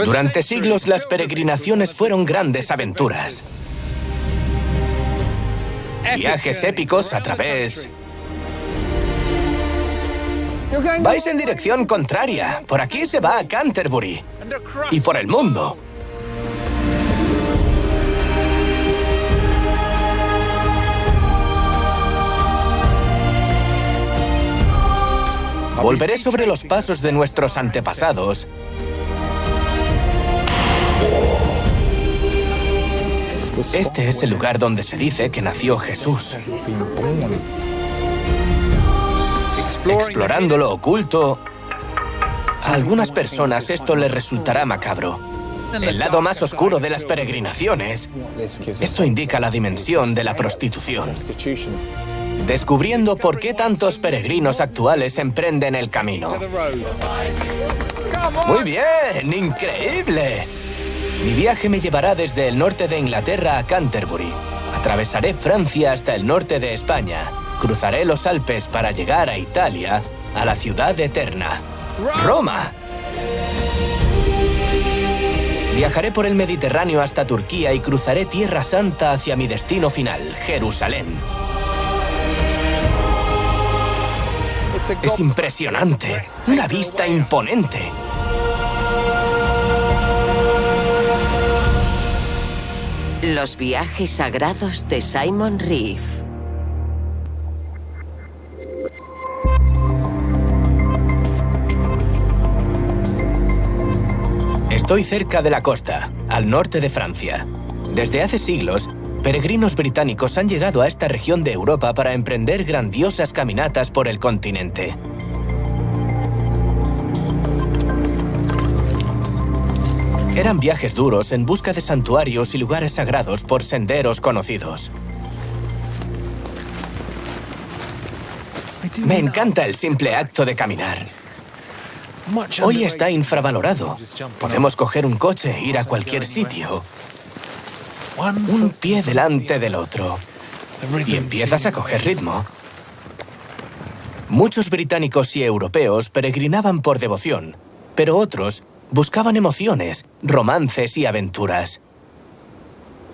Durante siglos las peregrinaciones fueron grandes aventuras. Viajes épicos a través... Vais en dirección contraria. Por aquí se va a Canterbury. Y por el mundo. Volveré sobre los pasos de nuestros antepasados. Este es el lugar donde se dice que nació Jesús. Explorando lo oculto, a algunas personas esto les resultará macabro. El lado más oscuro de las peregrinaciones, eso indica la dimensión de la prostitución. Descubriendo por qué tantos peregrinos actuales emprenden el camino. ¡Muy bien! ¡Increíble! Mi viaje me llevará desde el norte de Inglaterra a Canterbury. Atravesaré Francia hasta el norte de España. Cruzaré los Alpes para llegar a Italia, a la ciudad eterna, Roma. Viajaré por el Mediterráneo hasta Turquía y cruzaré Tierra Santa hacia mi destino final, Jerusalén. Es impresionante, una vista imponente. Los viajes sagrados de Simon Reeve. Estoy cerca de la costa, al norte de Francia. Desde hace siglos, peregrinos británicos han llegado a esta región de Europa para emprender grandiosas caminatas por el continente. Eran viajes duros en busca de santuarios y lugares sagrados por senderos conocidos. Me encanta el simple acto de caminar. Hoy está infravalorado. Podemos coger un coche e ir a cualquier sitio. Un pie delante del otro. Y empiezas a coger ritmo. Muchos británicos y europeos peregrinaban por devoción, pero otros buscaban emociones, romances y aventuras.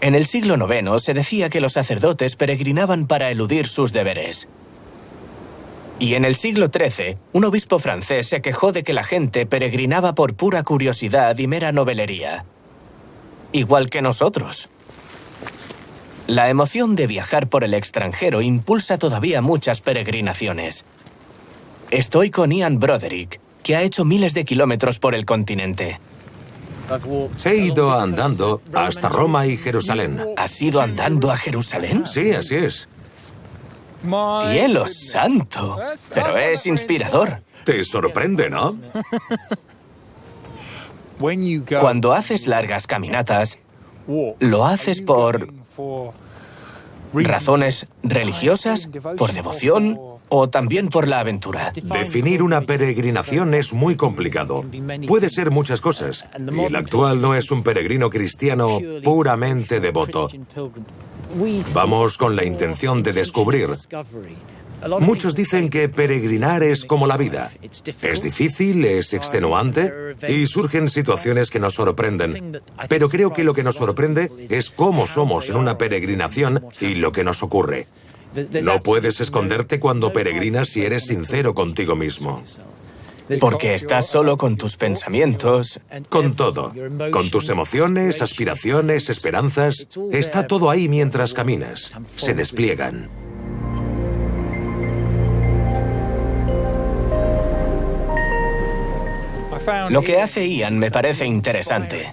En el siglo IX se decía que los sacerdotes peregrinaban para eludir sus deberes. Y en el siglo XIII, un obispo francés se quejó de que la gente peregrinaba por pura curiosidad y mera novelería. Igual que nosotros. La emoción de viajar por el extranjero impulsa todavía muchas peregrinaciones. Estoy con Ian Broderick, que ha hecho miles de kilómetros por el continente. He ido andando hasta Roma y Jerusalén. ¿Has ido andando a Jerusalén? Sí, así es. ¡Cielo santo! Pero es inspirador. Te sorprende, ¿no? Cuando haces largas caminatas, ¿lo haces por razones religiosas, por devoción o también por la aventura? Definir una peregrinación es muy complicado. Puede ser muchas cosas. Y el actual no es un peregrino cristiano puramente devoto. Vamos con la intención de descubrir. Muchos dicen que peregrinar es como la vida. Es difícil, es extenuante y surgen situaciones que nos sorprenden. Pero creo que lo que nos sorprende es cómo somos en una peregrinación y lo que nos ocurre. No puedes esconderte cuando peregrinas si eres sincero contigo mismo. Porque estás solo con tus pensamientos. Con todo. Con tus emociones, aspiraciones, esperanzas. Está todo ahí mientras caminas. Se despliegan. Lo que hace Ian me parece interesante.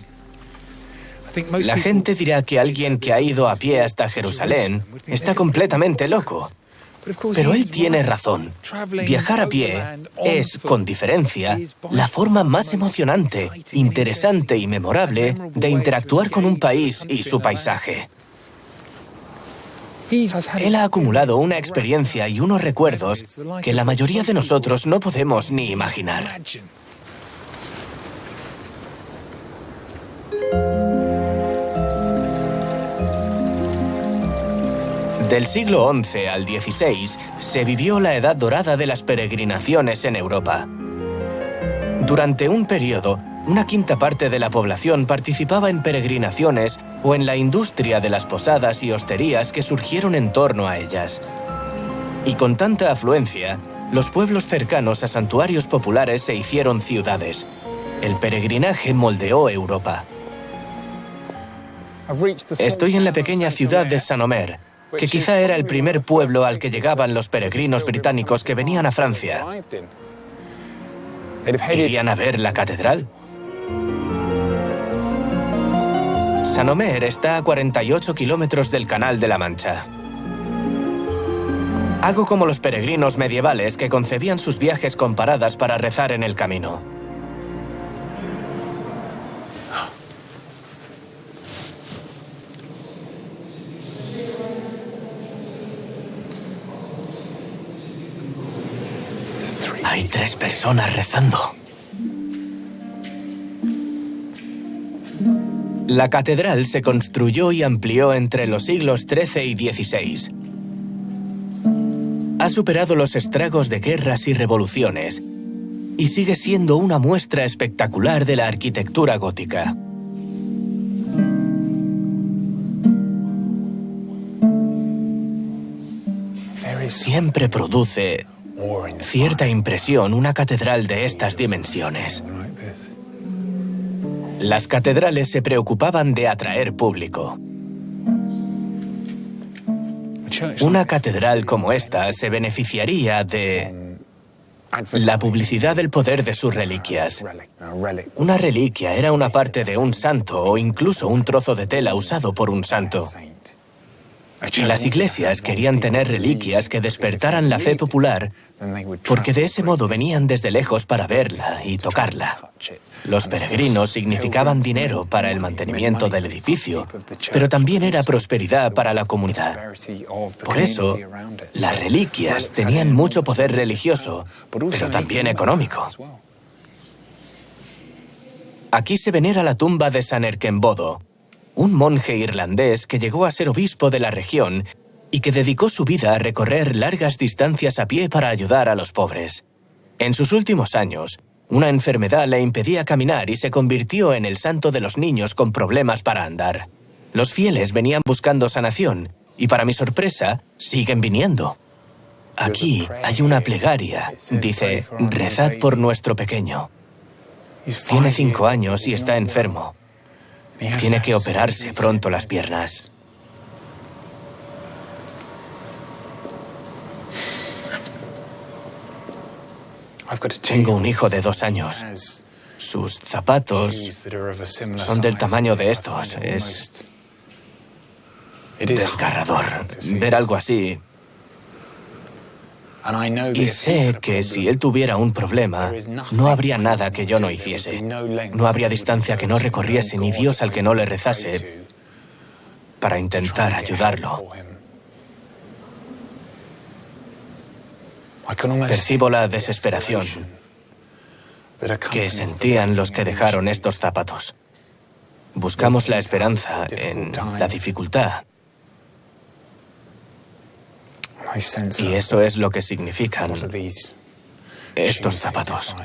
La gente dirá que alguien que ha ido a pie hasta Jerusalén está completamente loco. Pero él tiene razón. Viajar a pie es, con diferencia, la forma más emocionante, interesante y memorable de interactuar con un país y su paisaje. Él ha acumulado una experiencia y unos recuerdos que la mayoría de nosotros no podemos ni imaginar. Del siglo XI al XVI se vivió la edad dorada de las peregrinaciones en Europa. Durante un periodo, Una quinta parte de la población participaba en peregrinaciones o en la industria de las posadas y hosterías que surgieron en torno a ellas. Y con tanta afluencia, los pueblos cercanos a santuarios populares se hicieron ciudades. El peregrinaje moldeó Europa. Estoy en la pequeña ciudad de Saint-Omer, que quizá era el primer pueblo al que llegaban los peregrinos británicos que venían a Francia. ¿Irían a ver la catedral? Saint-Omer está a 48 kilómetros del Canal de la Mancha. Hago como los peregrinos medievales que concebían sus viajes con paradas para rezar en el camino. Hay 3 personas rezando. La catedral se construyó y amplió entre los siglos XIII y XVI. Ha superado los estragos de guerras y revoluciones y sigue siendo una muestra espectacular de la arquitectura gótica. Siempre produce cierta impresión una catedral de estas dimensiones. Las catedrales se preocupaban de atraer público. Una catedral como esta se beneficiaría de la publicidad del poder de sus reliquias. Una reliquia era una parte de un santo o incluso un trozo de tela usado por un santo. Y las iglesias querían tener reliquias que despertaran la fe popular porque de ese modo venían desde lejos para verla y tocarla. Los peregrinos significaban dinero para el mantenimiento del edificio, pero también era prosperidad para la comunidad. Por eso, las reliquias tenían mucho poder religioso, pero también económico. Aquí se venera la tumba de San Erkenbodo, un monje irlandés que llegó a ser obispo de la región y que dedicó su vida a recorrer largas distancias a pie para ayudar a los pobres. En sus últimos años, una enfermedad le impedía caminar y se convirtió en el santo de los niños con problemas para andar. Los fieles venían buscando sanación y, para mi sorpresa, siguen viniendo. Aquí hay una plegaria. Dice, rezad por nuestro pequeño. Tiene 5 años y está enfermo. Tiene que operarse pronto las piernas. Tengo un hijo de 2 años. Sus zapatos son del tamaño de estos. Es desgarrador ver algo así. Y sé que si él tuviera un problema, no habría nada que yo no hiciese. No habría distancia que no recorriese ni Dios al que no le rezase para intentar ayudarlo. Percibo la desesperación que sentían los que dejaron estos zapatos. Buscamos la esperanza en la dificultad. Y eso es lo que significan estos zapatos.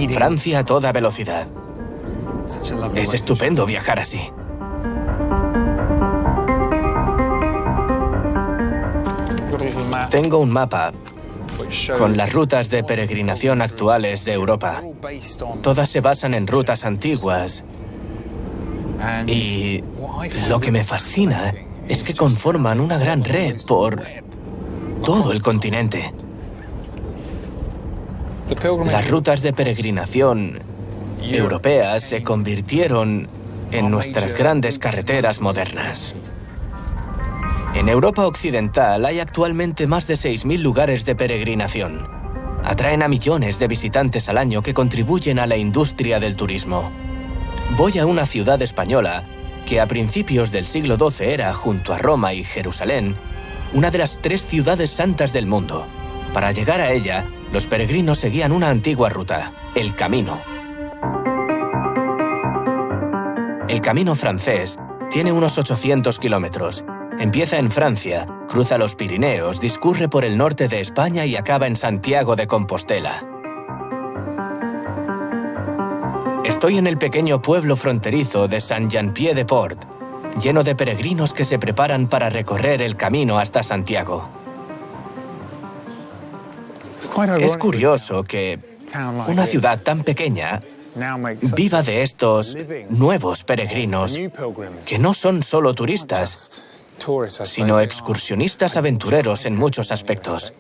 Francia a toda velocidad. Es estupendo viajar así. Tengo un mapa con las rutas de peregrinación actuales de Europa. Todas se basan en rutas antiguas. Y lo que me fascina es que conforman una gran red por todo el continente. Las rutas de peregrinación europeas se convirtieron en nuestras grandes carreteras modernas. En Europa Occidental hay actualmente más de 6.000 lugares de peregrinación. Atraen a millones de visitantes al año que contribuyen a la industria del turismo. Voy a una ciudad española que a principios del siglo XII era, junto a Roma y Jerusalén, una de las 3 ciudades santas del mundo. Para llegar a ella, los peregrinos seguían una antigua ruta, el Camino. El Camino francés tiene unos 800 kilómetros Empieza en Francia, cruza los Pirineos, discurre por el norte de España y acaba en Santiago de Compostela. Estoy en el pequeño pueblo fronterizo de Saint-Jean-Pied-de-Port, lleno de peregrinos que se preparan para recorrer el camino hasta Santiago. Es curioso que una ciudad tan pequeña viva de estos nuevos peregrinos que no son solo turistas, sino excursionistas aventureros en muchos aspectos.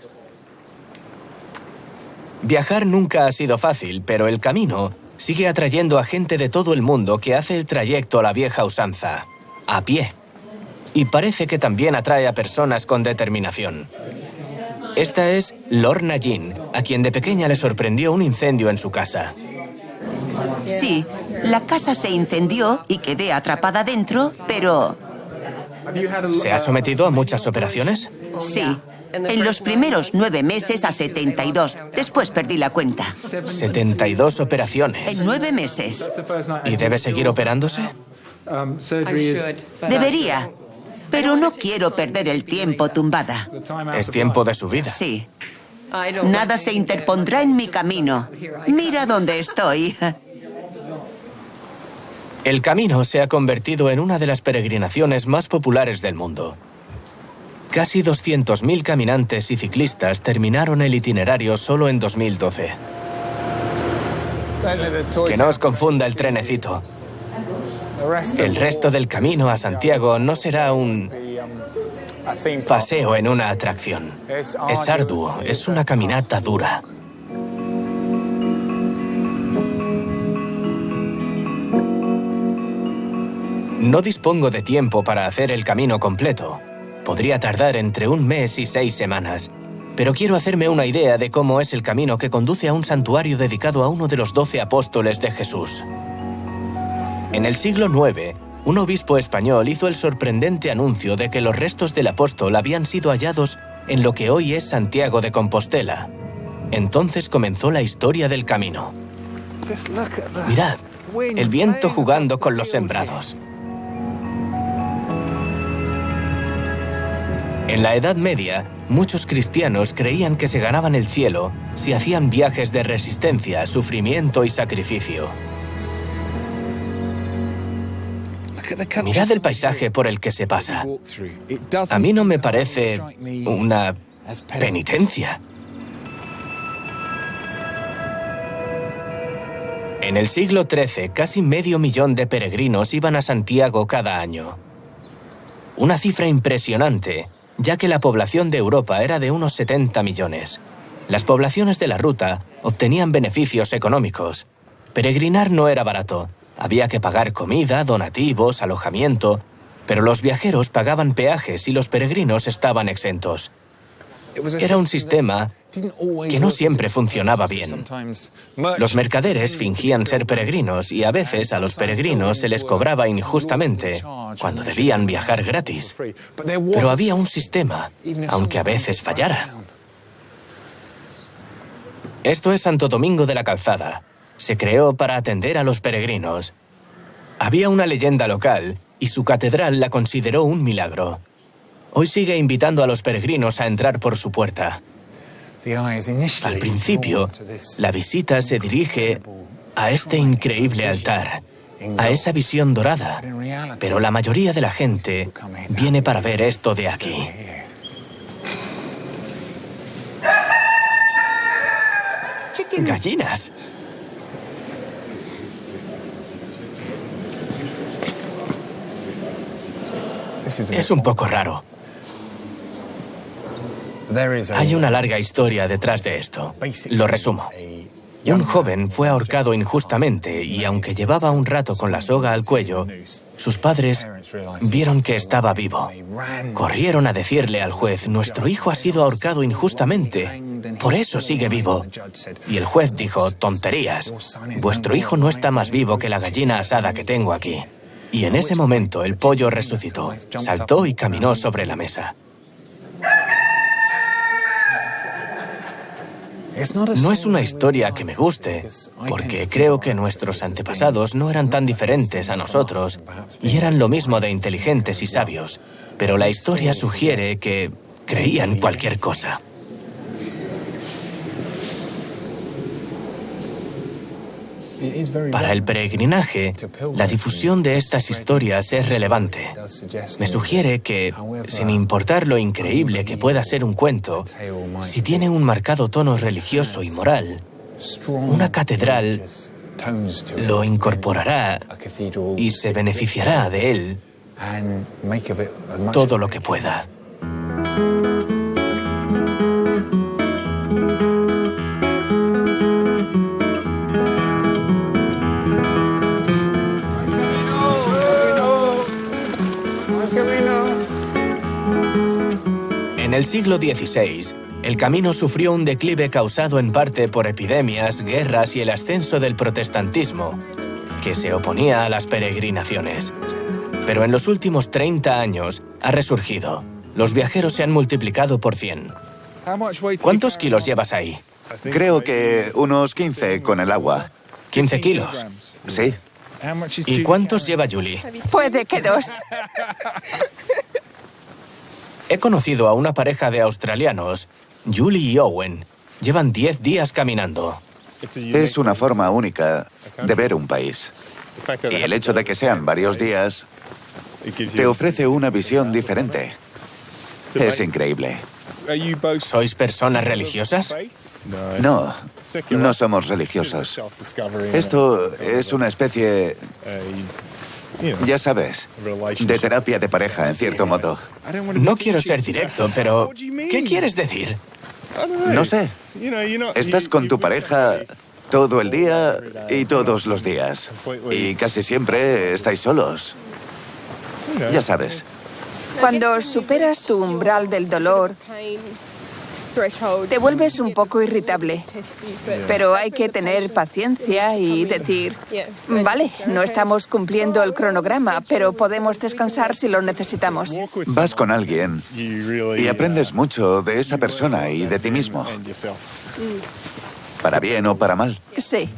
Viajar nunca ha sido fácil, pero el camino sigue atrayendo a gente de todo el mundo que hace el trayecto a la vieja usanza, a pie. Y parece que también atrae a personas con determinación. Esta es Lorna Jean, a quien de pequeña le sorprendió un incendio en su casa. Sí, la casa se incendió y quedé atrapada dentro, pero... ¿Se ha sometido a muchas operaciones? Sí, en los primeros 9 meses a 72. Después perdí la cuenta. 72 operaciones. En 9 meses. ¿Y debe seguir operándose? Debería, pero no quiero perder el tiempo tumbada. Es tiempo de su vida. Sí. Nada se interpondrá en mi camino. Mira dónde estoy. El camino se ha convertido en una de las peregrinaciones más populares del mundo. Casi 200.000 caminantes y ciclistas terminaron el itinerario solo en 2012. Que no os confunda el trenecito. El resto del camino a Santiago no será un paseo en una atracción. Es arduo, es una caminata dura. No dispongo de tiempo para hacer el camino completo. Podría tardar entre 1 mes y 6 semanas. Pero quiero hacerme una idea de cómo es el camino que conduce a un santuario dedicado a uno de los 12 apóstoles de Jesús. En el siglo IX, un obispo español hizo el sorprendente anuncio de que los restos del apóstol habían sido hallados en lo que hoy es Santiago de Compostela. Entonces comenzó la historia del camino. Mirad, el viento jugando con los sembrados. En la Edad Media, muchos cristianos creían que se ganaban el cielo si hacían viajes de resistencia, sufrimiento y sacrificio. Mirad el paisaje por el que se pasa. A mí no me parece una penitencia. En el siglo XIII, casi 500.000 de peregrinos iban a Santiago cada año. Una cifra impresionante, ya que la población de Europa era de unos 70 millones. Las poblaciones de la ruta obtenían beneficios económicos. Peregrinar no era barato. Había que pagar comida, donativos, alojamiento, pero los viajeros pagaban peajes y los peregrinos estaban exentos. Era un sistema que no siempre funcionaba bien. Los mercaderes fingían ser peregrinos y a veces a los peregrinos se les cobraba injustamente cuando debían viajar gratis. Pero había un sistema, aunque a veces fallara. Esto es Santo Domingo de la Calzada. Se creó para atender a los peregrinos. Había una leyenda local y su catedral la consideró un milagro. Hoy sigue invitando a los peregrinos a entrar por su puerta. Al principio, la visita se dirige a este increíble altar, a esa visión dorada, pero la mayoría de la gente viene para ver esto de aquí. ¡Gallinas! Es un poco raro. Hay una larga historia detrás de esto. Lo resumo. Un joven fue ahorcado injustamente y aunque llevaba un rato con la soga al cuello, sus padres vieron que estaba vivo. Corrieron a decirle al juez: nuestro hijo ha sido ahorcado injustamente, por eso sigue vivo. Y el juez dijo: tonterías, vuestro hijo no está más vivo que la gallina asada que tengo aquí. Y en ese momento el pollo resucitó, saltó y caminó sobre la mesa. No es una historia que me guste, porque creo que nuestros antepasados no eran tan diferentes a nosotros y eran lo mismo de inteligentes y sabios, pero la historia sugiere que creían cualquier cosa. Para el peregrinaje, la difusión de estas historias es relevante. Me sugiere que, sin importar lo increíble que pueda ser un cuento, si tiene un marcado tono religioso y moral, una catedral lo incorporará y se beneficiará de él todo lo que pueda. En el siglo XVI, el camino sufrió un declive causado en parte por epidemias, guerras y el ascenso del protestantismo, que se oponía a las peregrinaciones. Pero en los últimos 30 años ha resurgido. Los viajeros se han multiplicado por 100. ¿Cuántos kilos llevas ahí? Creo que unos 15 con el agua. ¿15 kilos? Sí. ¿Y cuántos lleva Julie? Puede que 2. He conocido a una pareja de australianos, Julie y Owen. Llevan 10 días caminando. Es una forma única de ver un país. Y el hecho de que sean varios días te ofrece una visión diferente. Es increíble. ¿Sois personas religiosas? No, no somos religiosos. Esto es una especie, ya sabes, de terapia de pareja, en cierto modo. No quiero ser directo, pero ¿qué quieres decir? No sé. Estás con tu pareja todo el día y todos los días. Y casi siempre estáis solos. Ya sabes. Cuando superas tu umbral del dolor, te vuelves un poco irritable. Pero hay que tener paciencia y decir, vale, no estamos cumpliendo el cronograma, pero podemos descansar si lo necesitamos. Vas con alguien y aprendes mucho de esa persona y de ti mismo. Para bien o para mal. Sí.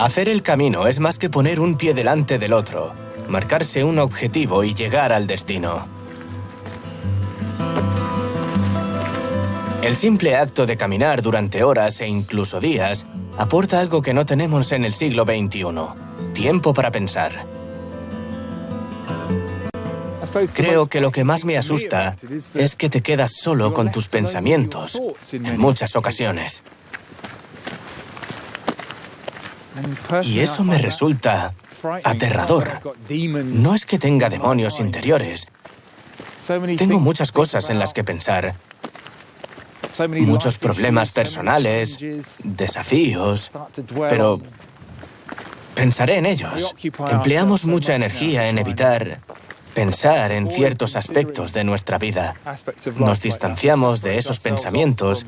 Hacer el camino es más que poner un pie delante del otro, marcarse un objetivo y llegar al destino. El simple acto de caminar durante horas e incluso días aporta algo que no tenemos en el siglo XXI: tiempo para pensar. Creo que lo que más me asusta es que te quedas solo con tus pensamientos en muchas ocasiones. Y eso me resulta aterrador. No es que tenga demonios interiores. Tengo muchas cosas en las que pensar. Muchos problemas personales, desafíos, pero pensaré en ellos. Empleamos mucha energía en evitar pensar en ciertos aspectos de nuestra vida. Nos distanciamos de esos pensamientos.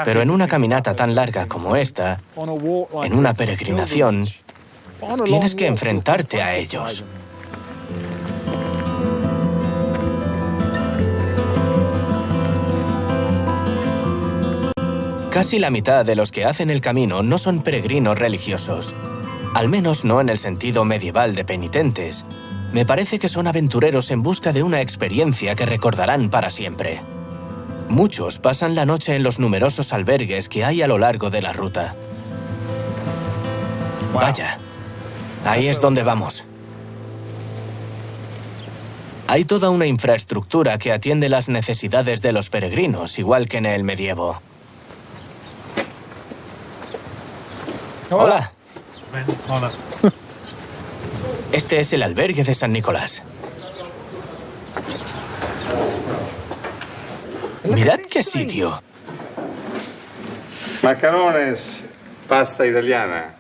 Pero en una caminata tan larga como esta, en una peregrinación, tienes que enfrentarte a ellos. Casi la mitad de los que hacen el camino no son peregrinos religiosos. Al menos no en el sentido medieval de penitentes. Me parece que son aventureros en busca de una experiencia que recordarán para siempre. Muchos pasan la noche en los numerosos albergues que hay a lo largo de la ruta. Vaya, ahí es donde vamos. Hay toda una infraestructura que atiende las necesidades de los peregrinos, igual que en el medievo. Hola. Hola. Este es el albergue de San Nicolás. Mirad qué sitio. Macarones, pasta italiana.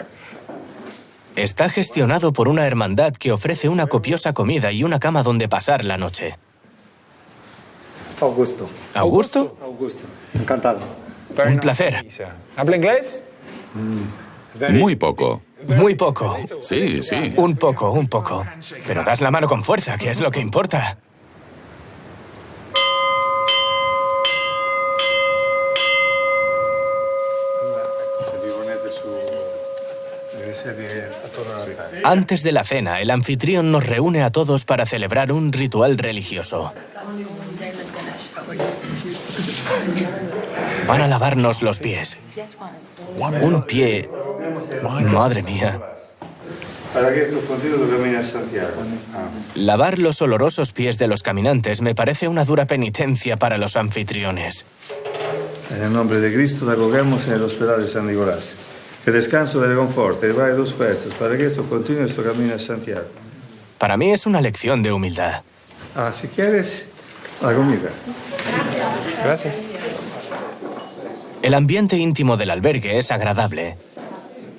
Está gestionado por una hermandad que ofrece una copiosa comida y una cama donde pasar la noche. Augusto. ¿Augusto? Augusto. Encantado. Un placer. ¿Habla inglés? Muy poco. Muy poco. Sí, sí. Un poco. Pero das la mano con fuerza, que es lo que importa. Antes de la cena, el anfitrión nos reúne a todos para celebrar un ritual religioso. Van a lavarnos los pies. Un pie... Madre mía. Lavar los olorosos pies de los caminantes me parece una dura penitencia para los anfitriones. En el nombre de Cristo te acogemos en el hospital de San Nicolás. Que descanso te reconforte y vaya tus fuerzas para que tú continúes tu camino a Santiago. Para mí es una lección de humildad. Si quieres, la comida. Gracias. El ambiente íntimo del albergue es agradable.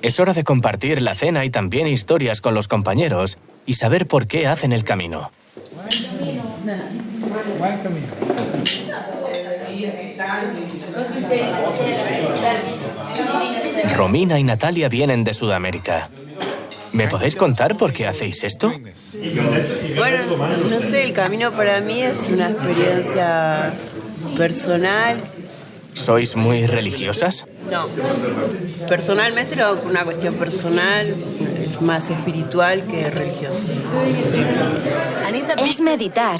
Es hora de compartir la cena y también historias con los compañeros y saber por qué hacen el camino. Romina y Natalia vienen de Sudamérica. ¿Me podéis contar por qué hacéis esto? Bueno, no sé, el camino para mí es una experiencia personal. ¿Sois muy religiosas? No, personalmente lo hago por una cuestión personal, más espiritual que religiosa. Sí. Es meditar.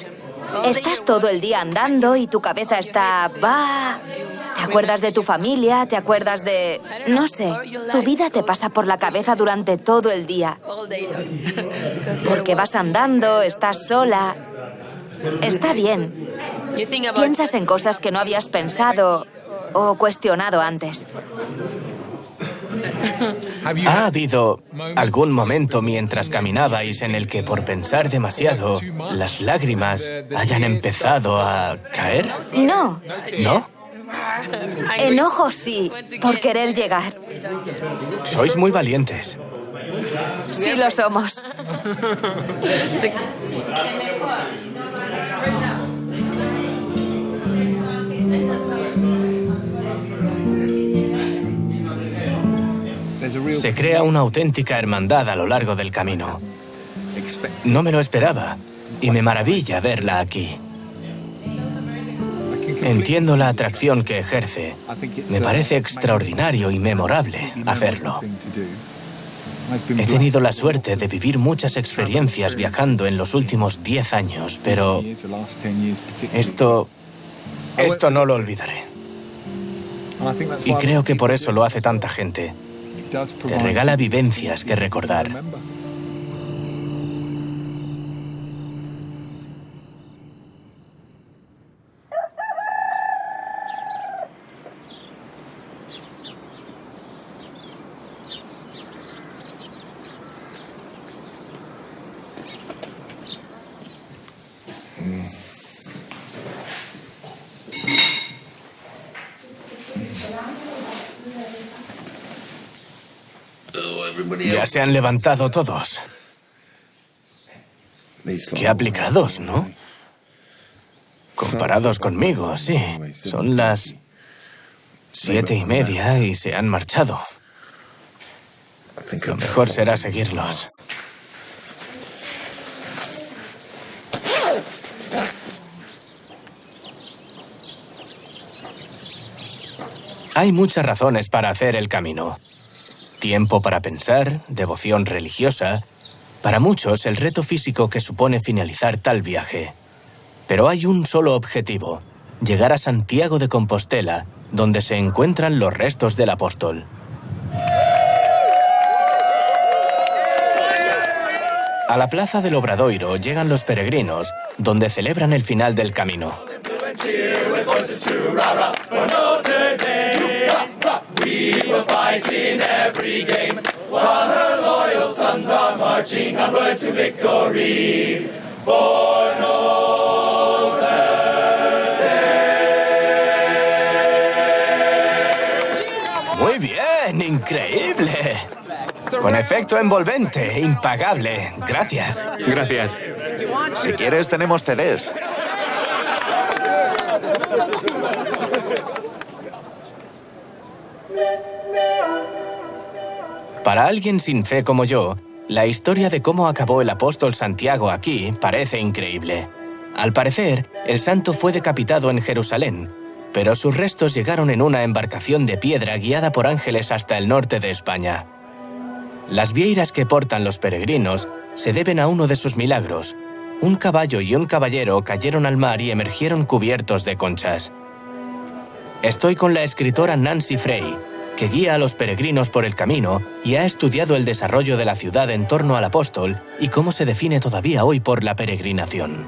Estás todo el día andando y tu cabeza está... Te acuerdas de tu familia, te acuerdas de... No sé, tu vida te pasa por la cabeza durante todo el día. Porque vas andando, estás sola. Está bien. Piensas en cosas que no habías pensado o cuestionado antes. ¿Ha habido algún momento mientras caminabais en el que por pensar demasiado las lágrimas hayan empezado a caer? No. ¿No? Enojo sí, por querer llegar. Sois muy valientes. Sí lo somos. Se crea una auténtica hermandad a lo largo del camino. No me lo esperaba y me maravilla verla aquí. Entiendo la atracción que ejerce. Me parece extraordinario y memorable hacerlo. He tenido la suerte de vivir muchas experiencias viajando en los últimos 10 años, pero esto no lo olvidaré. Y creo que por eso lo hace tanta gente. Te regala vivencias que recordar. Ya se han levantado todos. Qué aplicados, ¿no? Comparados conmigo, sí. Son las 7:30 y se han marchado. Lo mejor será seguirlos. Hay muchas razones para hacer el camino. Tiempo para pensar, devoción religiosa. Para muchos, el reto físico que supone finalizar tal viaje. Pero hay un solo objetivo: llegar a Santiago de Compostela, donde se encuentran los restos del apóstol. A la plaza del Obradoiro llegan los peregrinos, donde celebran el final del camino. Muy bien, increíble. Con efecto envolvente, impagable. Gracias. Gracias. Si quieres, tenemos CDs. Para alguien sin fe como yo, la historia de cómo acabó el apóstol Santiago aquí parece increíble. Al parecer, el santo fue decapitado en Jerusalén, pero sus restos llegaron en una embarcación de piedra guiada por ángeles hasta el norte de España. Las vieiras que portan los peregrinos se deben a uno de sus milagros. Un caballo y un caballero cayeron al mar y emergieron cubiertos de conchas. Estoy con la escritora Nancy Frey, que guía a los peregrinos por el camino y ha estudiado el desarrollo de la ciudad en torno al apóstol y cómo se define todavía hoy por la peregrinación.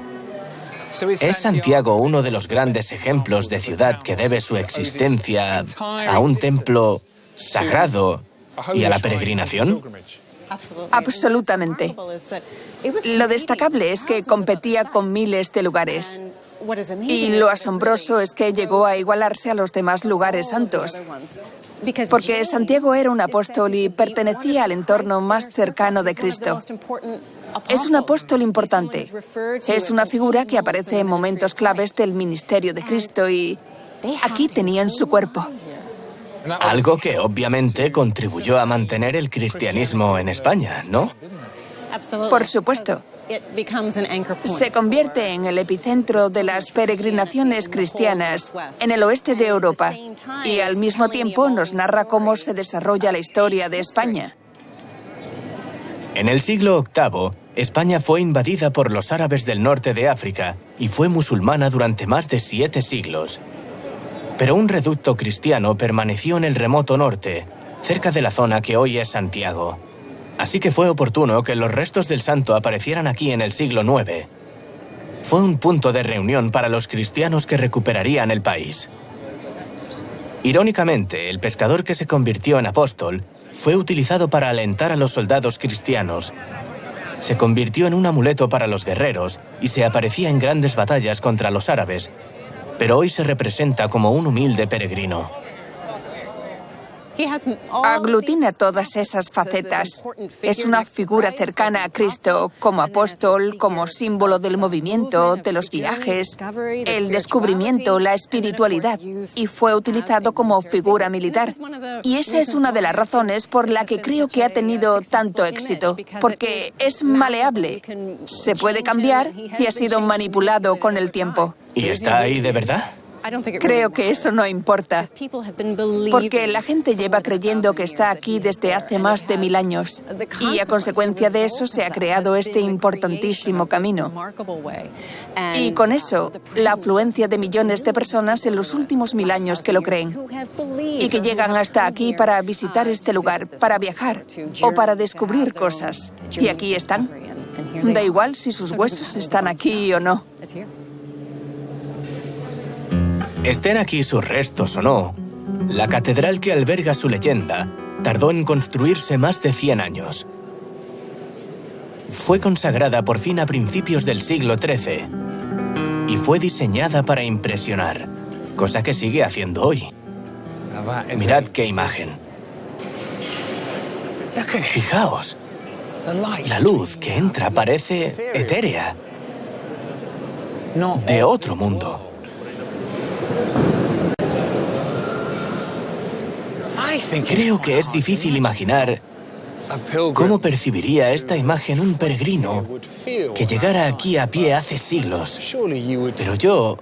¿Es Santiago uno de los grandes ejemplos de ciudad que debe su existencia a un templo sagrado y a la peregrinación? Absolutamente. Lo destacable es que competía con miles de lugares. Y lo asombroso es que llegó a igualarse a los demás lugares santos. Porque Santiago era un apóstol y pertenecía al entorno más cercano de Cristo. Es un apóstol importante. Es una figura que aparece en momentos claves del ministerio de Cristo y aquí tenían su cuerpo. Algo que obviamente contribuyó a mantener el cristianismo en España, ¿no? Por supuesto. Se convierte en el epicentro de las peregrinaciones cristianas en el oeste de Europa y al mismo tiempo nos narra cómo se desarrolla la historia de España. En el siglo VIII, España fue invadida por los árabes del norte de África y fue musulmana durante más de 7 siglos. Pero un reducto cristiano permaneció en el remoto norte, cerca de la zona que hoy es Santiago. Así que fue oportuno que los restos del santo aparecieran aquí en el siglo IX. Fue un punto de reunión para los cristianos que recuperarían el país. Irónicamente, el pescador que se convirtió en apóstol fue utilizado para alentar a los soldados cristianos. Se convirtió en un amuleto para los guerreros y se aparecía en grandes batallas contra los árabes, pero hoy se representa como un humilde peregrino. Aglutina todas esas facetas. Es una figura cercana a Cristo, como apóstol, como símbolo del movimiento, de los viajes, el descubrimiento, la espiritualidad, y fue utilizado como figura militar. Y esa es una de las razones por la que creo que ha tenido tanto éxito, porque es maleable, se puede cambiar y ha sido manipulado con el tiempo. ¿Y está ahí de verdad? Creo que eso no importa, porque la gente lleva creyendo que está aquí desde hace más de 1000 años y a consecuencia de eso se ha creado este importantísimo camino. Y con eso, la afluencia de millones de personas en los últimos 1000 años que lo creen y que llegan hasta aquí para visitar este lugar, para viajar o para descubrir cosas. Y aquí están. Da igual si sus huesos están aquí o no. Estén aquí sus restos o no, la catedral que alberga su leyenda tardó en construirse más de 100 años. Fue consagrada por fin a principios del siglo XIII y fue diseñada para impresionar, cosa que sigue haciendo hoy. Mirad qué imagen. Fijaos, la luz que entra parece etérea, de otro mundo. Creo que es difícil imaginar cómo percibiría esta imagen un peregrino que llegara aquí a pie hace siglos. Pero yo,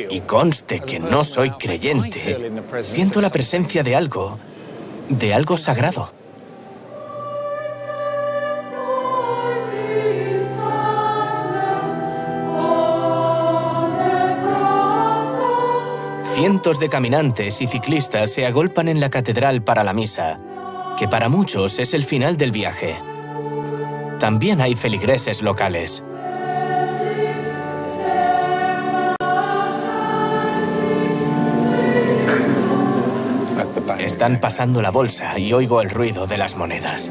y conste que no soy creyente, siento la presencia de algo sagrado. Cientos de caminantes y ciclistas se agolpan en la catedral para la misa, que para muchos es el final del viaje. También hay feligreses locales. Están pasando la bolsa y oigo el ruido de las monedas.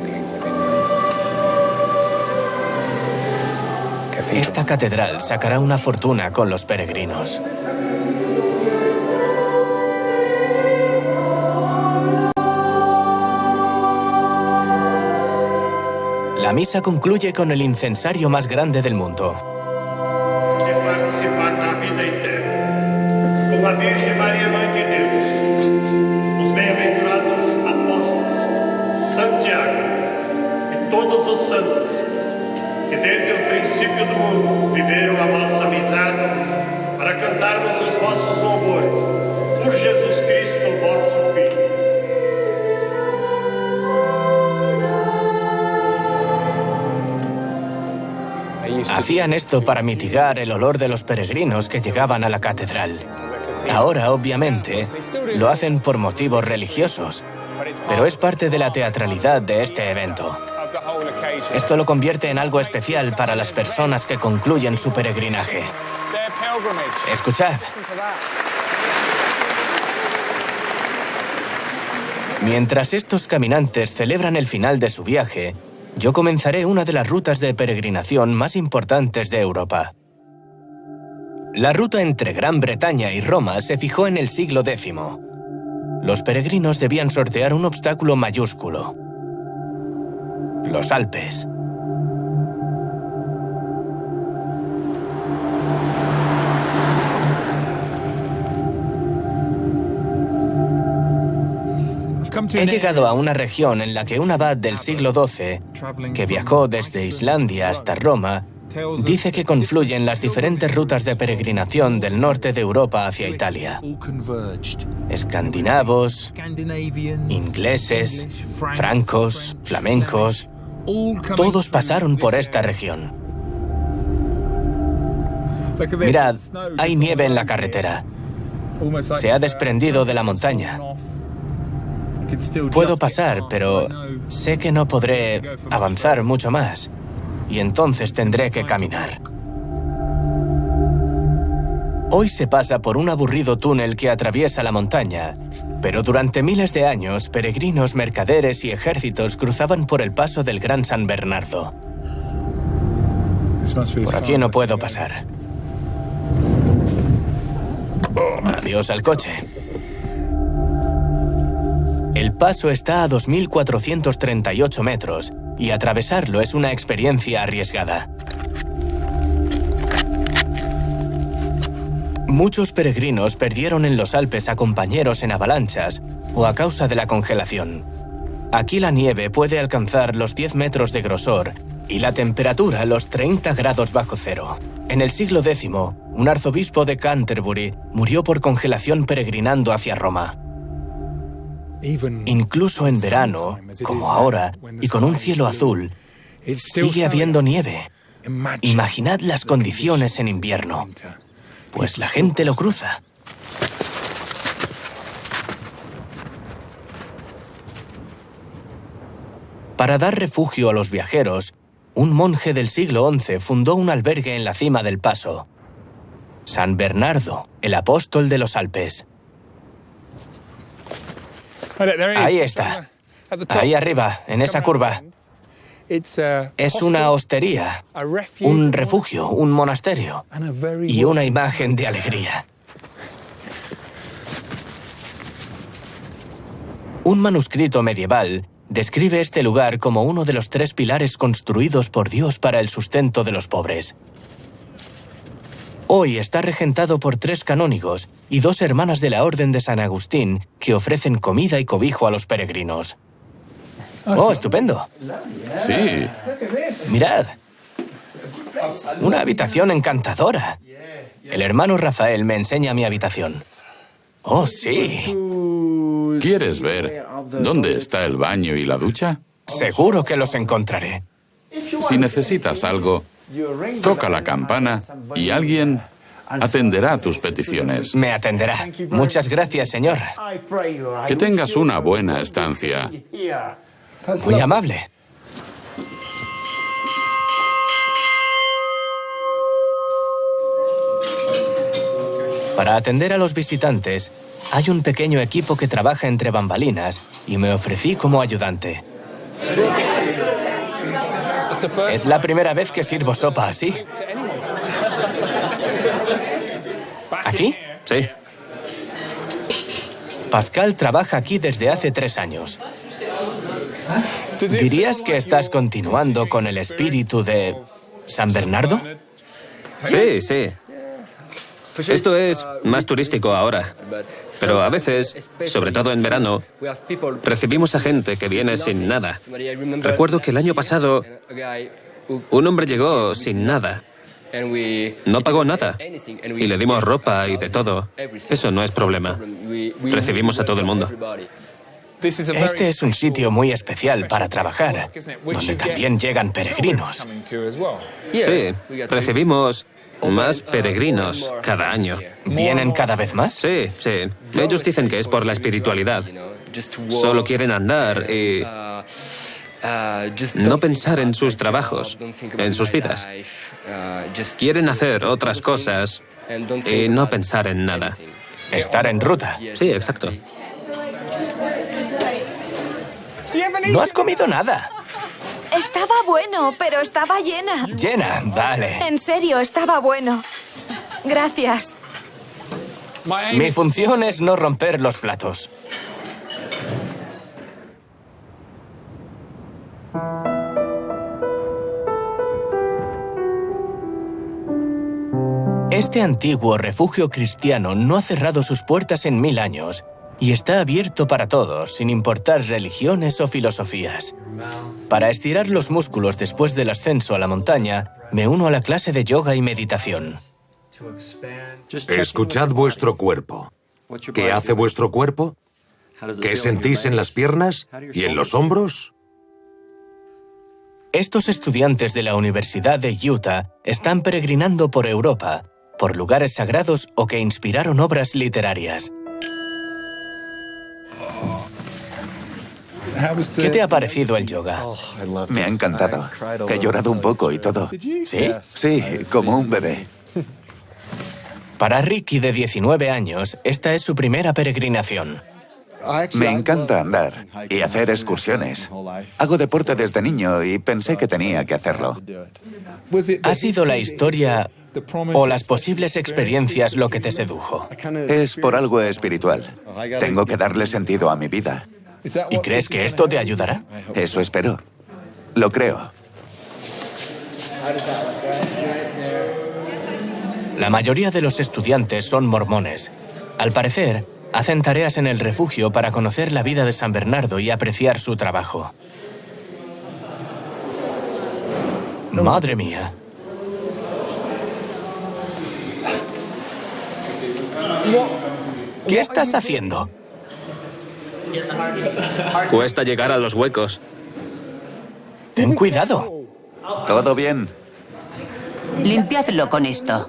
Esta catedral sacará una fortuna con los peregrinos. La misa concluye con el incensario más grande del mundo. Santiago, santos, que desde o princípio do mundo viveram a vossa amizade, para cantarmos os vossos louvores, por Jesus Cristo, vosso Filho. Hacían esto para mitigar el olor de los peregrinos que llegaban a la catedral. Ahora, obviamente, lo hacen por motivos religiosos, pero es parte de la teatralidad de este evento. Esto lo convierte en algo especial para las personas que concluyen su peregrinaje. Escuchad. Mientras estos caminantes celebran el final de su viaje, yo comenzaré una de las rutas de peregrinación más importantes de Europa. La ruta entre Gran Bretaña y Roma se fijó en el siglo X. Los peregrinos debían sortear un obstáculo mayúsculo: los Alpes. He llegado a una región en la que un abad del siglo XII, que viajó desde Islandia hasta Roma, dice que confluyen las diferentes rutas de peregrinación del norte de Europa hacia Italia. Escandinavos, ingleses, francos, flamencos, todos pasaron por esta región. Mirad, hay nieve en la carretera. Se ha desprendido de la montaña. Puedo pasar, pero sé que no podré avanzar mucho más, y entonces tendré que caminar. Hoy se pasa por un aburrido túnel que atraviesa la montaña, pero durante miles de años, peregrinos, mercaderes y ejércitos cruzaban por el paso del Gran San Bernardo. Por aquí no puedo pasar. Adiós al coche. El paso está a 2.438 metros y atravesarlo es una experiencia arriesgada. Muchos peregrinos perdieron en los Alpes a compañeros en avalanchas o a causa de la congelación. Aquí la nieve puede alcanzar los 10 metros de grosor y la temperatura los 30 grados bajo cero. En el siglo X, un arzobispo de Canterbury murió por congelación peregrinando hacia Roma. Incluso en verano, como ahora, y con un cielo azul, sigue habiendo nieve. Imaginad las condiciones en invierno, pues la gente lo cruza. Para dar refugio a los viajeros, un monje del siglo XI fundó un albergue en la cima del paso. San Bernardo, el apóstol de los Alpes. Ahí está. Ahí arriba, en esa curva. Es una hostería, un refugio, un monasterio y una imagen de alegría. Un manuscrito medieval describe este lugar como uno de los 3 pilares construidos por Dios para el sustento de los pobres. Hoy está regentado por 3 canónigos y 2 hermanas de la Orden de San Agustín que ofrecen comida y cobijo a los peregrinos. ¡Oh, estupendo! Sí. Mirad. Una habitación encantadora. El hermano Rafael me enseña mi habitación. ¡Oh, sí! ¿Quieres ver dónde está el baño y la ducha? Seguro que los encontraré. Si necesitas algo, toca la campana y alguien atenderá tus peticiones. Me atenderá. Muchas gracias, señor. Que tengas una buena estancia. Muy amable. Para atender a los visitantes, hay un pequeño equipo que trabaja entre bambalinas y me ofrecí como ayudante. Es la primera vez que sirvo sopa así. ¿Aquí? Sí. Pascal trabaja aquí desde hace 3 años. ¿Dirías que estás continuando con el espíritu de San Bernardo? Sí, sí. Esto es más turístico ahora, pero a veces, sobre todo en verano, recibimos a gente que viene sin nada. Recuerdo que el año pasado un hombre llegó sin nada. No pagó nada y le dimos ropa y de todo. Eso no es problema. Recibimos a todo el mundo. Este es un sitio muy especial para trabajar, donde también llegan peregrinos. Sí, recibimos más peregrinos cada año. ¿Vienen cada vez más? Sí, sí. Ellos dicen que es por la espiritualidad. Solo quieren andar y no pensar en sus trabajos, en sus vidas. Quieren hacer otras cosas y no pensar en nada. Estar en ruta. Sí, exacto. No has comido nada. Estaba bueno, pero estaba llena. Llena, vale. En serio, estaba bueno. Gracias. Mi función es no romper los platos. Este antiguo refugio cristiano no ha cerrado sus puertas en 1000 años y está abierto para todos, sin importar religiones o filosofías. Para estirar los músculos después del ascenso a la montaña, me uno a la clase de yoga y meditación. Escuchad vuestro cuerpo. ¿Qué hace vuestro cuerpo? ¿Qué sentís en las piernas y en los hombros? Estos estudiantes de la Universidad de Utah están peregrinando por Europa, por lugares sagrados o que inspiraron obras literarias. ¿Qué te ha parecido el yoga? Me ha encantado. He llorado un poco y todo. ¿Sí? Sí, como un bebé. Para Ricky, de 19 años, esta es su primera peregrinación. Me encanta andar y hacer excursiones. Hago deporte desde niño y pensé que tenía que hacerlo. ¿Ha sido la historia o las posibles experiencias lo que te sedujo? Es por algo espiritual. Tengo que darle sentido a mi vida. ¿Y crees que esto te ayudará? Eso espero. Lo creo. La mayoría de los estudiantes son mormones. Al parecer, hacen tareas en el refugio para conocer la vida de San Bernardo y apreciar su trabajo. Madre mía. ¿Qué estás haciendo? Cuesta llegar a los huecos. Ten cuidado. ¿Todo bien? Limpiadlo con esto.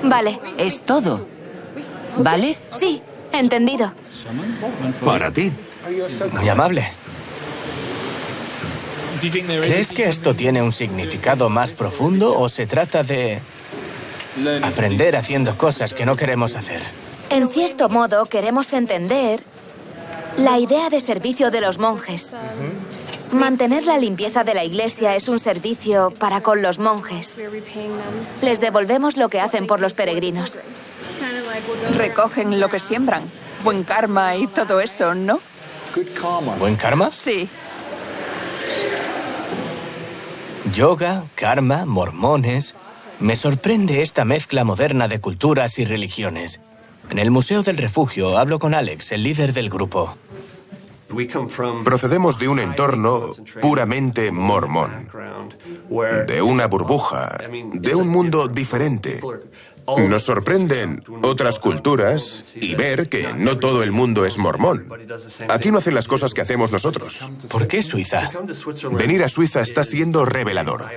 Vale. Es todo. ¿Vale? Sí, entendido. Para ti. Muy amable. ¿Crees que esto tiene un significado más profundo o se trata de aprender haciendo cosas que no queremos hacer? En cierto modo, queremos entender la idea de servicio de los monjes. Mantener la limpieza de la iglesia es un servicio para con los monjes. Les devolvemos lo que hacen por los peregrinos. Recogen lo que siembran. Buen karma y todo eso, ¿no? ¿Buen karma? Sí. Yoga, karma, mormones... Me sorprende esta mezcla moderna de culturas y religiones. En el Museo del Refugio hablo con Alex, el líder del grupo. Procedemos de un entorno puramente mormón, de una burbuja, de un mundo diferente. Nos sorprenden otras culturas y ver que no todo el mundo es mormón. Aquí no hacen las cosas que hacemos nosotros. ¿Por qué Suiza? Venir a Suiza está siendo revelador.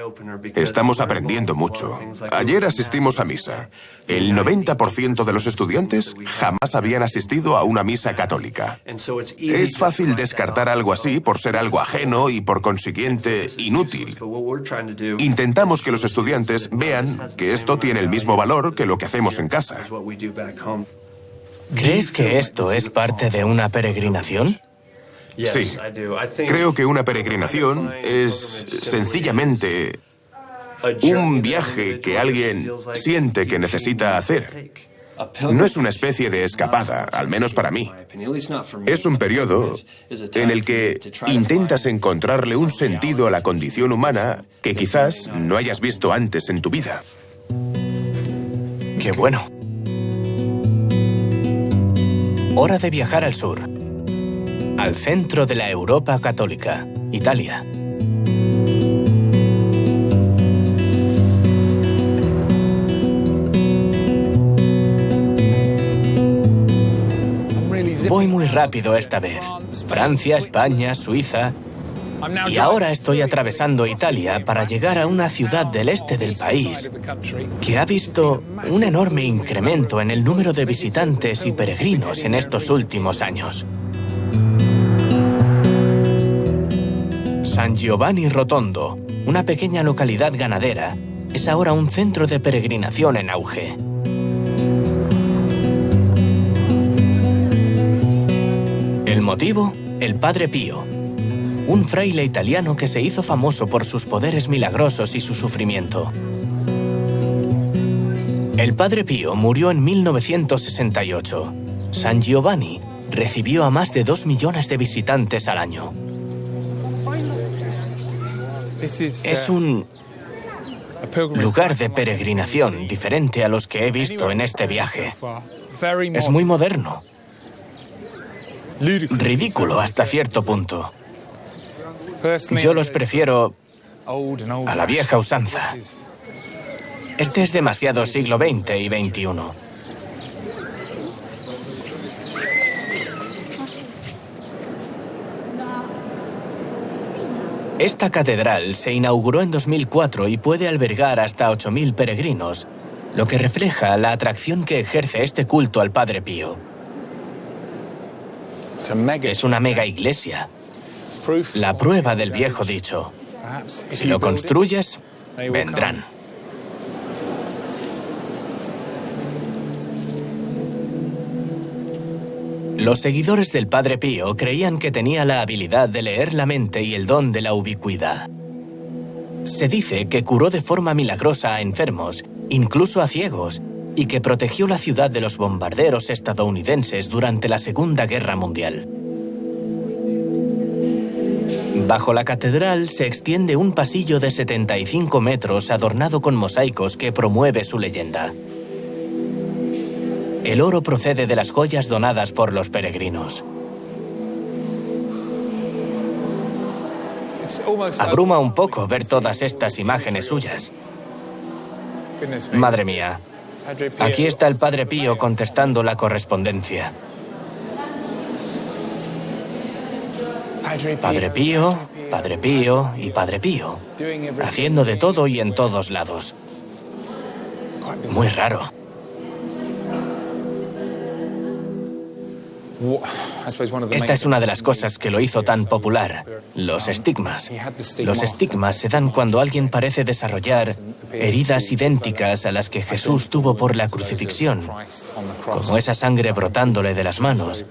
Estamos aprendiendo mucho. Ayer asistimos a misa. El 90% de los estudiantes jamás habían asistido a una misa católica. Es fácil descartar algo así por ser algo ajeno y por consiguiente inútil. Intentamos que los estudiantes vean que esto tiene el mismo valor que lo que hacemos en casa. ¿Crees que esto es parte de una peregrinación? Sí. Creo que una peregrinación es sencillamente un viaje que alguien siente que necesita hacer. No es una especie de escapada, al menos para mí. Es un periodo en el que intentas encontrarle un sentido a la condición humana que quizás no hayas visto antes en tu vida. Qué bueno. Hora de viajar al sur, al centro de la Europa católica, Italia. Voy muy rápido esta vez. Francia, España, Suiza. Y ahora estoy atravesando Italia para llegar a una ciudad del este del país que ha visto un enorme incremento en el número de visitantes y peregrinos en estos últimos años. San Giovanni Rotondo, una pequeña localidad ganadera, es ahora un centro de peregrinación en auge. ¿El motivo? El Padre Pío, un fraile italiano que se hizo famoso por sus poderes milagrosos y su sufrimiento. El Padre Pío murió en 1968. San Giovanni recibió a más de 2 millones de visitantes al año. Es un lugar de peregrinación diferente a los que he visto en este viaje. Es muy moderno. Ridículo hasta cierto punto. Yo los prefiero a la vieja usanza. Este es demasiado siglo XX y XXI. Esta catedral se inauguró en 2004 y puede albergar hasta 8.000 peregrinos, lo que refleja la atracción que ejerce este culto al Padre Pío. Es una mega iglesia. La prueba del viejo dicho. Si lo construyes, vendrán. Los seguidores del Padre Pío creían que tenía la habilidad de leer la mente y el don de la ubicuidad. Se dice que curó de forma milagrosa a enfermos, incluso a ciegos, y que protegió la ciudad de los bombarderos estadounidenses durante la Segunda Guerra Mundial. Bajo la catedral se extiende un pasillo de 75 metros adornado con mosaicos que promueve su leyenda. El oro procede de las joyas donadas por los peregrinos. Abruma un poco ver todas estas imágenes suyas. Madre mía, aquí está el Padre Pío contestando la correspondencia. Padre Pío, Padre Pío y Padre Pío, haciendo de todo y en todos lados. Muy raro. Esta es una de las cosas que lo hizo tan popular, los estigmas. Los estigmas se dan cuando alguien parece desarrollar heridas idénticas a las que Jesús tuvo por la crucifixión, como esa sangre brotándole de las manos.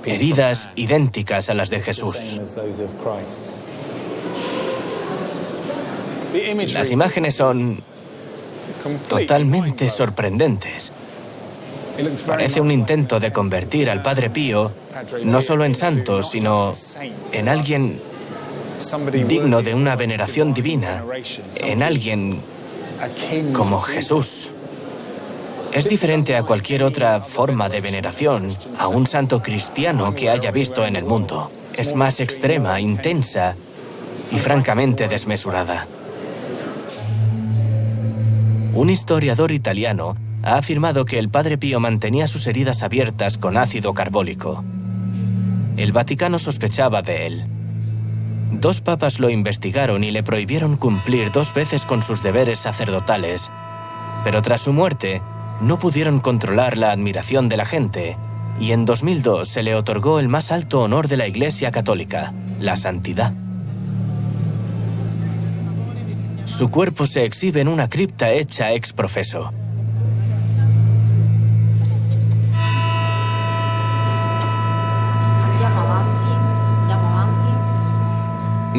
Heridas idénticas a las de Jesús. Las imágenes son totalmente sorprendentes. Parece un intento de convertir al Padre Pío no solo en santo, sino en alguien digno de una veneración divina, en alguien como Jesús. Es diferente a cualquier otra forma de veneración, a un santo cristiano que haya visto en el mundo. Es más extrema, intensa y francamente desmesurada. Un historiador italiano ha afirmado que el Padre Pío mantenía sus heridas abiertas con ácido carbólico. El Vaticano sospechaba de él. 2 papas lo investigaron y le prohibieron cumplir 2 veces con sus deberes sacerdotales, pero tras su muerte no pudieron controlar la admiración de la gente y en 2002 se le otorgó el más alto honor de la Iglesia Católica, la santidad. Su cuerpo se exhibe en una cripta hecha ex profeso.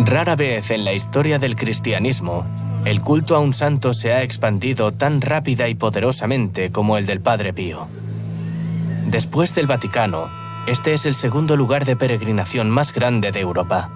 Rara vez en la historia del cristianismo, el culto a un santo se ha expandido tan rápida y poderosamente como el del Padre Pío. Después del Vaticano, este es el segundo lugar de peregrinación más grande de Europa.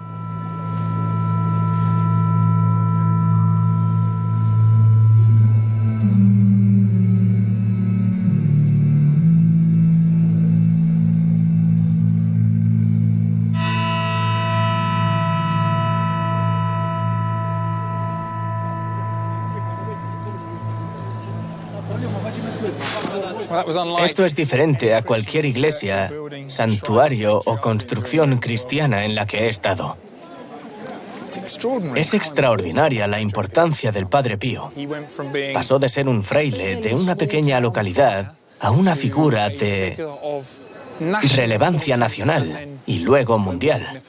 Esto es diferente a cualquier iglesia, santuario o construcción cristiana en la que he estado. Es extraordinaria la importancia del Padre Pío. Pasó de ser un fraile de una pequeña localidad a una figura de relevancia nacional y luego mundial.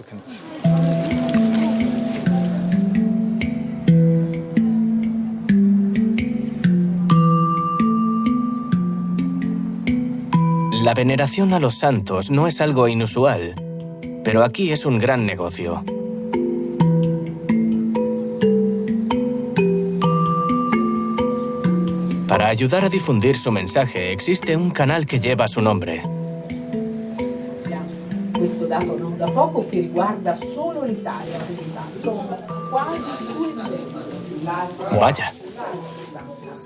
La veneración a los santos no es algo inusual, pero aquí es un gran negocio. Para ayudar a difundir su mensaje, existe un canal que lleva su nombre. Questo dato non da poco che riguarda solo l'Italia, sono quasi 200. Vaya.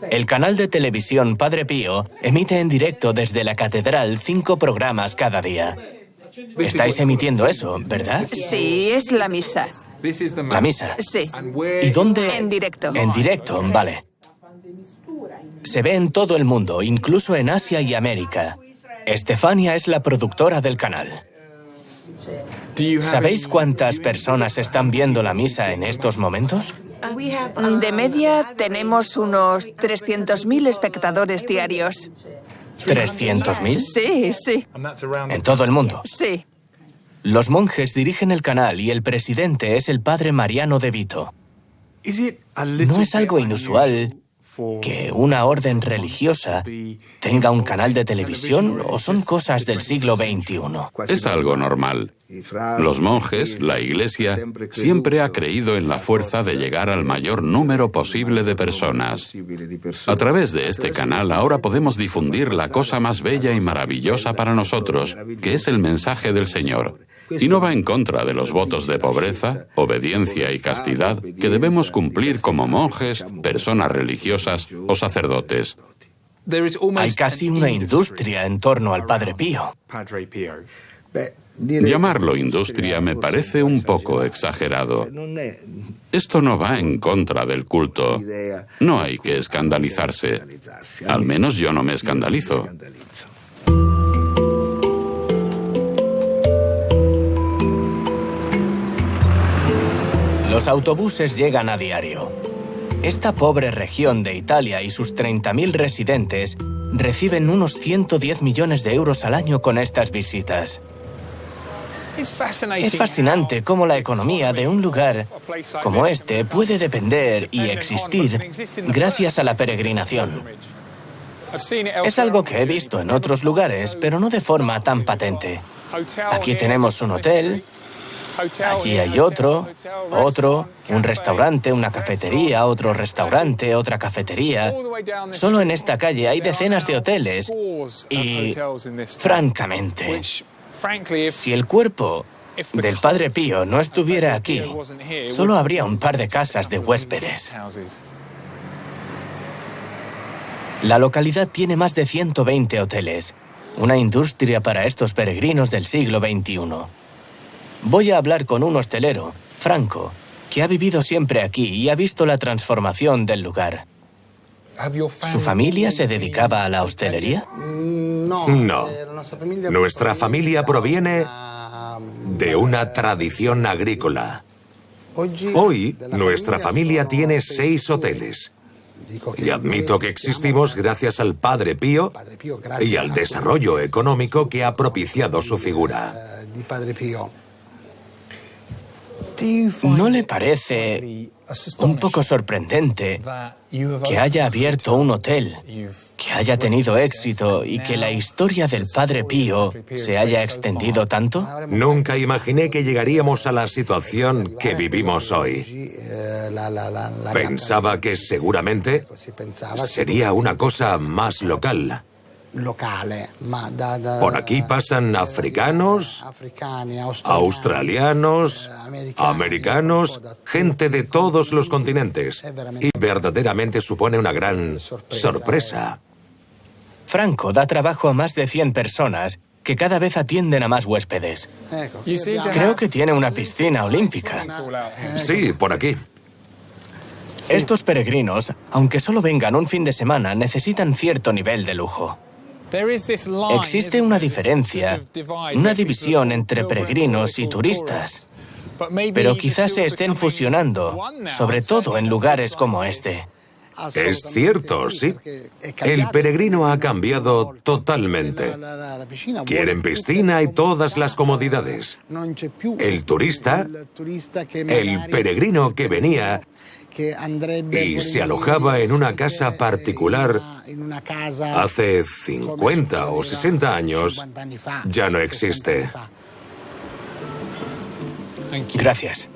El canal de televisión Padre Pío emite en directo desde la catedral 5 programas cada día. Estáis emitiendo eso, ¿verdad? Sí, es la misa. La misa. Sí. ¿Y dónde? En directo. En directo, vale. Se ve en todo el mundo, incluso en Asia y América. Estefania es la productora del canal. ¿Sabéis cuántas personas están viendo la misa en estos momentos? De media tenemos unos 300.000 espectadores diarios. ¿300.000? Sí, sí. ¿En todo el mundo? Sí. Los monjes dirigen el canal y el presidente es el padre Mariano de Vito. ¿No es algo inusual que una orden religiosa tenga un canal de televisión o son cosas del siglo XXI? Es algo normal. Los monjes, la Iglesia, siempre ha creído en la fuerza de llegar al mayor número posible de personas. A través de este canal ahora podemos difundir la cosa más bella y maravillosa para nosotros, que es el mensaje del Señor. Y no va en contra de los votos de pobreza, obediencia y castidad que debemos cumplir como monjes, personas religiosas o sacerdotes. Hay casi una industria en torno al Padre Pío. Llamarlo industria me parece un poco exagerado. Esto no va en contra del culto. No hay que escandalizarse. Al menos yo no me escandalizo. Los autobuses llegan a diario. Esta pobre región de Italia y sus 30.000 residentes reciben unos 110 millones de euros al año con estas visitas. Es fascinante cómo la economía de un lugar como este puede depender y existir gracias a la peregrinación. Es algo que he visto en otros lugares, pero no de forma tan patente. Aquí tenemos un hotel. Aquí hay otro, un restaurante, una cafetería, otro restaurante, otra cafetería. Solo en esta calle hay decenas de hoteles y, francamente, si el cuerpo del Padre Pío no estuviera aquí, solo habría un par de casas de huéspedes. La localidad tiene más de 120 hoteles, una industria para estos peregrinos del siglo XXI. Voy a hablar con un hostelero, Franco, que ha vivido siempre aquí y ha visto la transformación del lugar. ¿Su familia se dedicaba a la hostelería? No. Nuestra familia proviene de una tradición agrícola. Hoy, nuestra familia tiene 6 hoteles. Y admito que existimos gracias al Padre Pío y al desarrollo económico que ha propiciado su figura. ¿No le parece un poco sorprendente que haya abierto un hotel, que haya tenido éxito y que la historia del Padre Pío se haya extendido tanto? Nunca imaginé que llegaríamos a la situación que vivimos hoy. Pensaba que seguramente sería una cosa más local. Por aquí pasan africanos, australianos, americanos, gente de todos los continentes. Y verdaderamente supone una gran sorpresa. Franco da trabajo a más de 100 personas que cada vez atienden a más huéspedes. Creo que tiene una piscina olímpica. Sí, por aquí. Estos peregrinos, aunque solo vengan un fin de semana, necesitan cierto nivel de lujo. Existe una diferencia, una división entre peregrinos y turistas, pero quizás se estén fusionando, sobre todo en lugares como este. Es cierto, sí. El peregrino ha cambiado totalmente. Quieren piscina y todas las comodidades. El turista, el peregrino que venía y se alojaba en una casa particular hace 50 o 60 años, ya no existe. Gracias.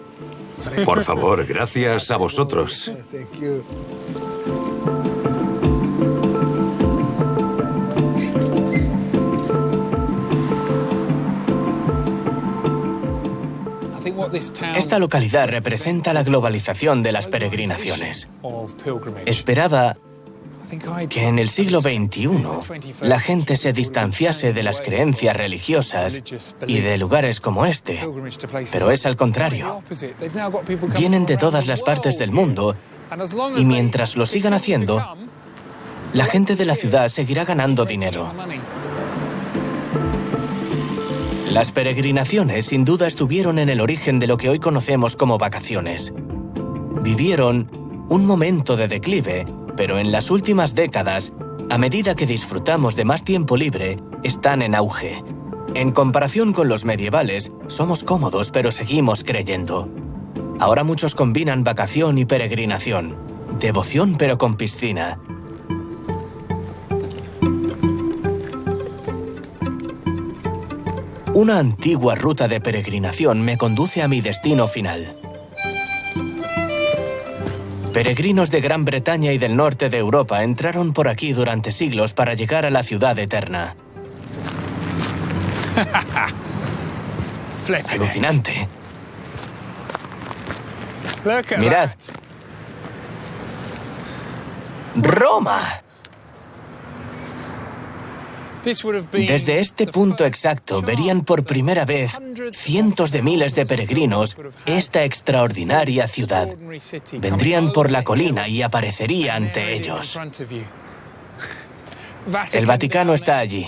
Por favor, gracias a vosotros. Esta localidad representa la globalización de las peregrinaciones. Esperaba que en el siglo XXI la gente se distanciase de las creencias religiosas y de lugares como este, pero es al contrario. Vienen de todas las partes del mundo y mientras lo sigan haciendo, la gente de la ciudad seguirá ganando dinero. Las peregrinaciones sin duda estuvieron en el origen de lo que hoy conocemos como vacaciones. Vivieron un momento de declive, pero en las últimas décadas, a medida que disfrutamos de más tiempo libre, están en auge. En comparación con los medievales, somos cómodos pero seguimos creyendo. Ahora muchos combinan vacación y peregrinación, devoción pero con piscina. Una antigua ruta de peregrinación me conduce a mi destino final. Peregrinos de Gran Bretaña y del norte de Europa entraron por aquí durante siglos para llegar a la ciudad eterna. Alucinante. Mirad. ¡Roma! Desde este punto exacto verían por primera vez cientos de miles de peregrinos esta extraordinaria ciudad. Vendrían por la colina y aparecería ante ellos. El Vaticano está allí.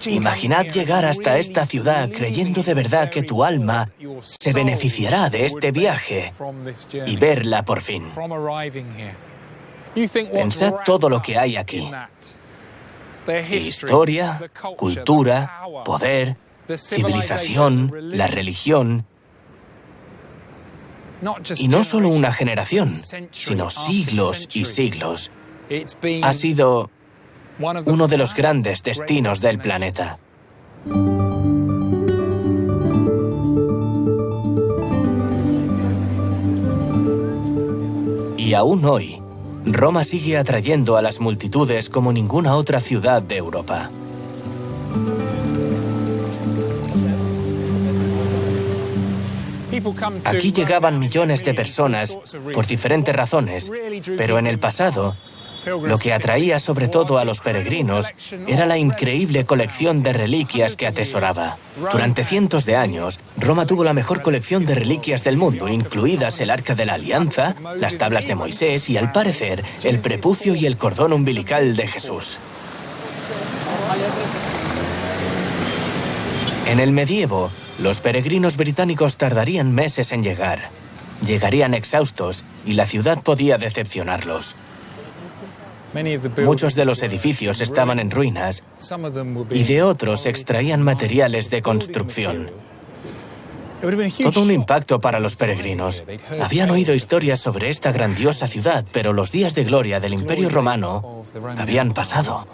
Imaginad llegar hasta esta ciudad creyendo de verdad que tu alma se beneficiará de este viaje y verla por fin. Pensad todo lo que hay aquí. Historia, cultura, poder, civilización, la religión. Y no solo una generación, sino siglos y siglos. Ha sido uno de los grandes destinos del planeta. Y aún hoy, Roma sigue atrayendo a las multitudes como ninguna otra ciudad de Europa. Aquí llegaban millones de personas por diferentes razones, pero en el pasado, lo que atraía sobre todo a los peregrinos era la increíble colección de reliquias que atesoraba. Durante cientos de años, Roma tuvo la mejor colección de reliquias del mundo, incluidas el Arca de la Alianza, las tablas de Moisés y, al parecer, el prepucio y el cordón umbilical de Jesús. En el medievo, los peregrinos británicos tardarían meses en llegar. Llegarían exhaustos y la ciudad podía decepcionarlos. Muchos de los edificios estaban en ruinas y de otros extraían materiales de construcción. Todo un impacto para los peregrinos. Habían oído historias sobre esta grandiosa ciudad, pero los días de gloria del Imperio Romano habían pasado.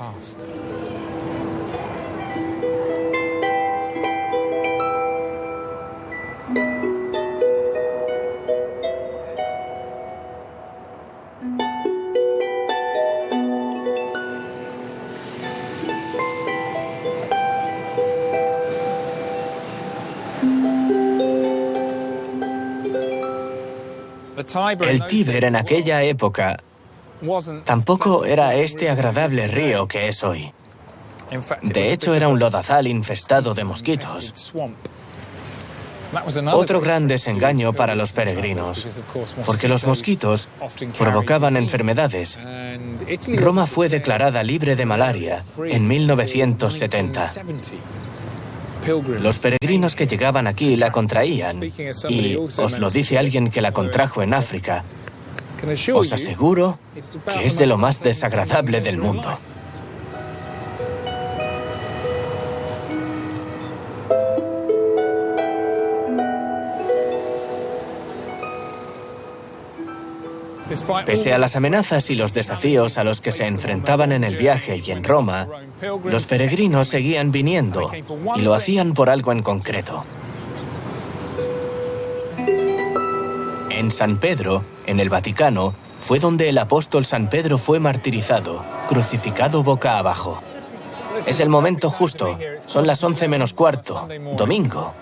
El Tíber en aquella época tampoco era este agradable río que es hoy. De hecho, era un lodazal infestado de mosquitos. Otro gran desengaño para los peregrinos, porque los mosquitos provocaban enfermedades. Roma fue declarada libre de malaria en 1970. Los peregrinos que llegaban aquí la contraían, y os lo dice alguien que la contrajo en África. Os aseguro que es de lo más desagradable del mundo. Pese a las amenazas y los desafíos a los que se enfrentaban en el viaje y en Roma, los peregrinos seguían viniendo y lo hacían por algo en concreto. En San Pedro, en el Vaticano, fue donde el apóstol San Pedro fue martirizado, crucificado boca abajo. Es el momento justo, son las 11 menos cuarto, domingo.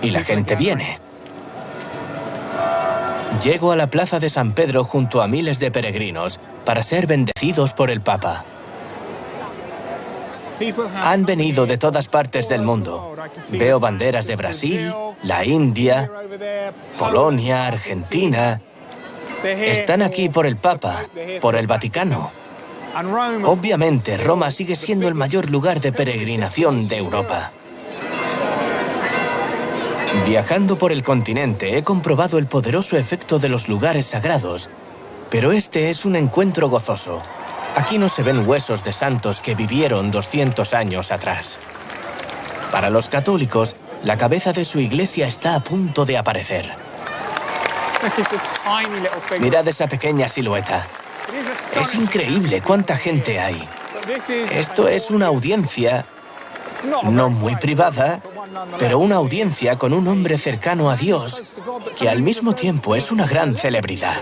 Y la gente viene. Llego a la plaza de San Pedro junto a miles de peregrinos para ser bendecidos por el Papa. Han venido de todas partes del mundo. Veo banderas de Brasil, la India, Polonia, Argentina. Están aquí por el Papa, por el Vaticano. Obviamente, Roma sigue siendo el mayor lugar de peregrinación de Europa. Viajando por el continente he comprobado el poderoso efecto de los lugares sagrados, pero este es un encuentro gozoso. Aquí no se ven huesos de santos que vivieron 200 años atrás. Para los católicos, la cabeza de su iglesia está a punto de aparecer. Mirad esa pequeña silueta. Es increíble cuánta gente hay. Esto es una audiencia, no muy privada, pero una audiencia con un hombre cercano a Dios, que al mismo tiempo es una gran celebridad.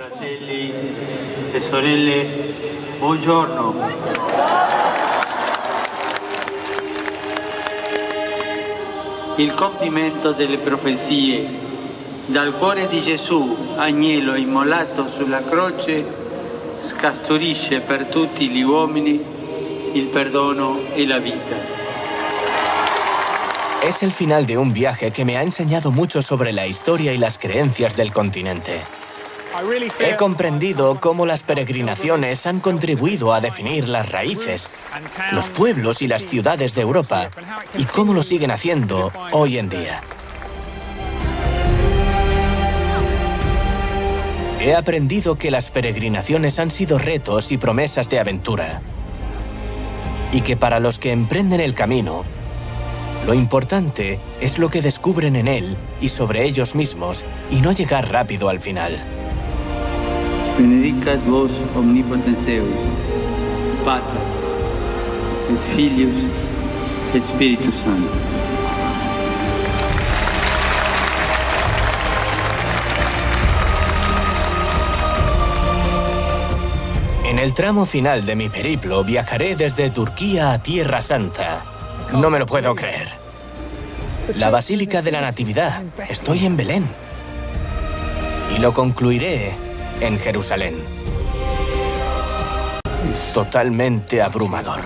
Buongiorno. Il compimento delle profezie dal cuore di Gesù, agnello immolato sulla croce, scaturisce per tutti gli uomini il perdono e la vita. Es el final de un viaje que me ha enseñado mucho sobre la historia y las creencias del continente. He comprendido cómo las peregrinaciones han contribuido a definir las raíces, los pueblos y las ciudades de Europa, y cómo lo siguen haciendo hoy en día. He aprendido que las peregrinaciones han sido retos y promesas de aventura, y que para los que emprenden el camino, lo importante es lo que descubren en él y sobre ellos mismos, y no llegar rápido al final. Benedicat vos omnipotens Deus, Pater, et Filius, et Spiritus Sanctus. En el tramo final de mi periplo viajaré desde Turquía a Tierra Santa. No me lo puedo creer. La Basílica de la Natividad. Estoy en Belén. Y lo concluiré en Jerusalén. Totalmente abrumador.